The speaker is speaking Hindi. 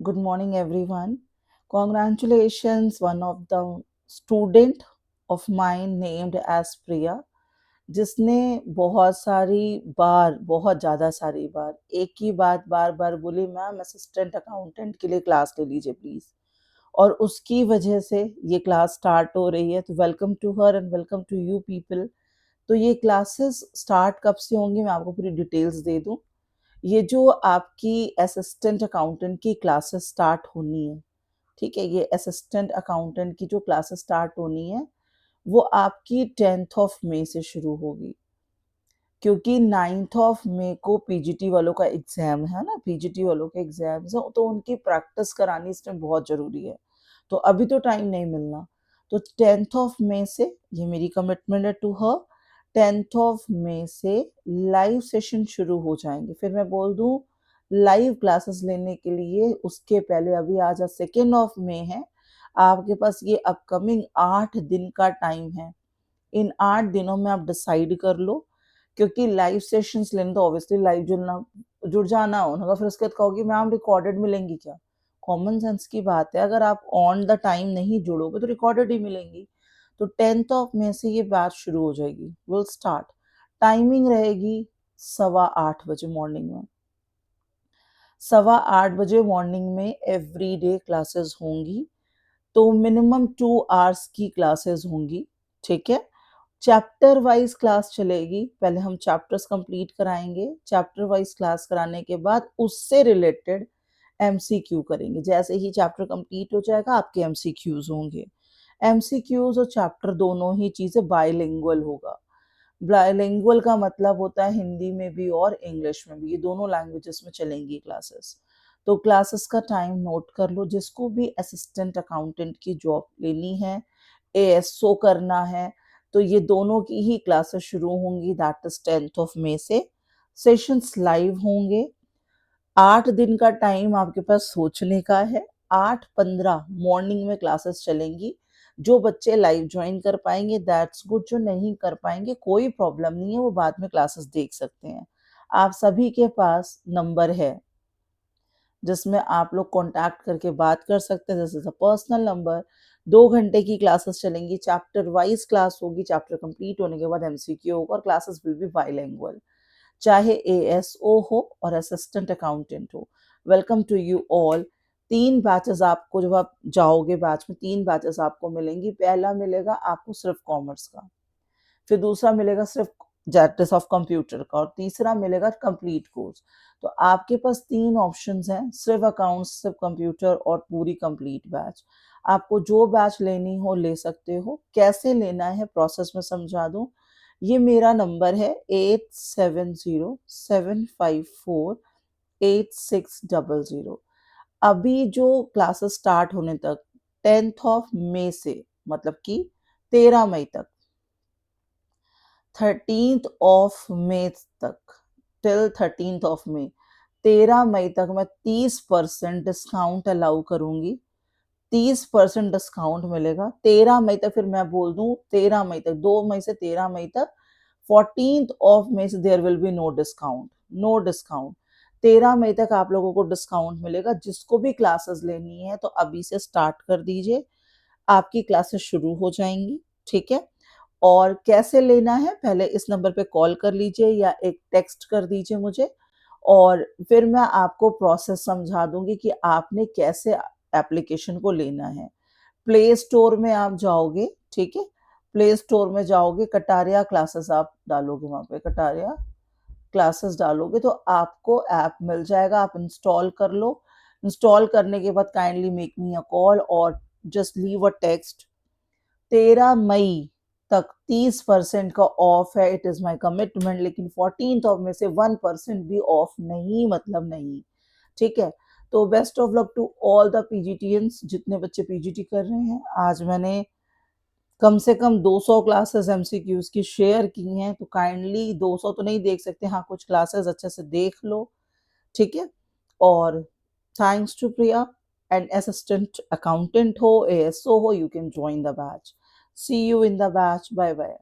Good morning, everyone. Congratulations, one of the student of mine named as Priya, जिसने बहुत ज़्यादा सारी बार एक ही बात बार बार बोली, मैम असिस्टेंट अकाउंटेंट के लिए क्लास ले लीजिए प्लीज़। और उसकी वजह से ये क्लास स्टार्ट हो रही है। तो welcome to her and welcome to you people. तो ये क्लासेस स्टार्ट कब से होंगी, मैं आपको पूरी डिटेल्स दे दूँ। ये जो आपकी असिस्टेंट अकाउंटेंट की क्लासेस स्टार्ट होनी है, ठीक है, ये असिस्टेंट अकाउंटेंट की जो क्लासेस स्टार्ट होनी है वो आपकी 10 मई से शुरू होगी, क्योंकि 9 मई को पीजीटी वालों का एग्जाम है ना, पीजीटी वालों के एग्जाम्स हैं, तो उनकी प्रैक्टिस करानी इसमें बहुत ज़रूरी है। तो अभी तो टाइम नहीं मिलना। तो 10 मई से, ये मेरी कमिटमेंट है टू हर, 10 मई से लाइव सेशन शुरू हो जाएंगे। फिर मैं बोल दूं लाइव क्लासेस लेने के लिए, उसके पहले अभी आज 2 मई है, आपके पास ये अपकमिंग 8 दिन का टाइम है। इन 8 दिनों में आप डिसाइड कर लो, क्योंकि लाइव सेशंस लेने तो ऑब्वियसली लाइव जुड़ जाना होगा। फिर उसके बाद कहोगी मैम रिकॉर्डेड मिलेंगी क्या? कॉमन सेंस की बात है, अगर आप ऑन द टाइम नहीं जुड़ोगे तो रिकॉर्डेड ही मिलेंगी। तो 10 मई से ये बैच शुरू हो जाएगी, विल स्टार्ट। टाइमिंग रहेगी 8:15 बजे मॉर्निंग में। 8:15 बजे मॉर्निंग में एवरी डे क्लासेस होंगी। तो मिनिमम 2 आवर्स की क्लासेस होंगी, ठीक है। चैप्टर वाइज क्लास चलेगी। पहले हम चैप्टर्स कंप्लीट कराएंगे, चैप्टर वाइज क्लास कराने के बाद उससे रिलेटेड एमसीक्यू करेंगे। जैसे ही चैप्टर कंप्लीट हो जाएगा आपके एमसीक्यूज होंगे। एमसीक्यूज और चैप्टर दोनों ही चीज़ें बायलिंगुअल होगा। बायलिंगुअल का मतलब होता है हिंदी में भी और इंग्लिश में भी, ये दोनों लैंग्वेजेस में चलेंगी क्लासेस। तो क्लासेस का टाइम नोट कर लो। जिसको भी असिस्टेंट अकाउंटेंट की जॉब लेनी है, एएसओ करना है, तो ये दोनों की ही क्लासेस शुरू होंगी, दैट इज 10 मई से। सेशंस लाइव होंगे। 8 दिन का टाइम आपके पास सोचने का है। 8:15 मॉर्निंग में क्लासेस चलेंगी। जो बच्चे लाइव ज्वाइन कर पाएंगे दैट्स गुड, जो नहीं कर पाएंगे कोई प्रॉब्लम नहीं है, वो बाद में क्लासेस देख सकते हैं। आप सभी के पास नंबर है जिसमें आप लोग कांटेक्ट करके बात कर सकते हैं, जैसे पर्सनल नंबर। 2 घंटे की क्लासेस चलेंगी, चैप्टर वाइज क्लास होगी। चैप्टर कंप्लीट होने के बाद एमसीक्यू होगा और क्लासेस विल बी बाइलिंगुअल, चाहे एएसओ हो और असिस्टेंट अकाउंटेंट हो। Welcome to you all. 3 batches आपको, जब आप जाओगे बैच में, 3 बैचेस आपको मिलेंगी। पहला मिलेगा आपको सिर्फ कॉमर्स का, फिर दूसरा मिलेगा सिर्फ प्रैक्टिस ऑफ कंप्यूटर का, और तीसरा मिलेगा कंप्लीट कोर्स। तो आपके पास 3 ऑप्शंस हैं, सिर्फ अकाउंट्स, सिर्फ कंप्यूटर और पूरी कंप्लीट बैच। आपको जो बैच लेनी हो ले सकते हो। कैसे लेना है प्रोसेस में समझा दूं। ये मेरा नंबर है 8707548600। अभी जो क्लासेस स्टार्ट होने तक, 10 मई से, मतलब कि 13 मई तक, 13 तक, टिल 13 मई, 13 मई तक मैं 30% डिस्काउंट अलाउ करूंगी। 30% डिस्काउंट मिलेगा 13 मई तक। फिर मैं बोल दूं 13 मई तक, 2 मई से 13 मई तक। 14 मई से there will be no discount, no discount. 13 मई तक आप लोगों को डिस्काउंट मिलेगा। जिसको भी क्लासेस लेनी है तो अभी से स्टार्ट कर दीजिए, आपकी क्लासेस शुरू हो जाएंगी, ठीक है। और कैसे लेना है, पहले इस नंबर पे कॉल कर लीजिए या एक टेक्स्ट कर दीजिए मुझे, और फिर मैं आपको प्रोसेस समझा दूंगी कि आपने कैसे एप्लीकेशन को लेना है। प्ले स्टोर में आप जाओगे, ठीक है, प्ले स्टोर में जाओगे, कटारिया क्लासेस आप डालोगे, वहां पे कटारिया क्लासेस डालोगे तो आपको ऐप मिल जाएगा, आप इंस्टॉल कर लो। इंस्टॉल करने के बाद kindly make me a call और जस्ट लीव अ टेक्स्ट। 13 मई तक 30% का ऑफ है, इट इज माई कमिटमेंट। लेकिन 14 में से 1% भी ऑफ नहीं, मतलब नहीं, ठीक है। तो best of luck to all the PGTians, जितने बच्चे पीजीटी कर रहे हैं। आज मैंने कम से कम 200 क्लासेस एमसीक्यूज की शेयर की हैं, तो काइंडली 200 तो नहीं देख सकते, हाँ कुछ क्लासेस अच्छे से देख लो, ठीक है। और thanks to Priya, and assistant accountant हो, एएसओ हो, you can join the batch. See you in the batch, bye bye.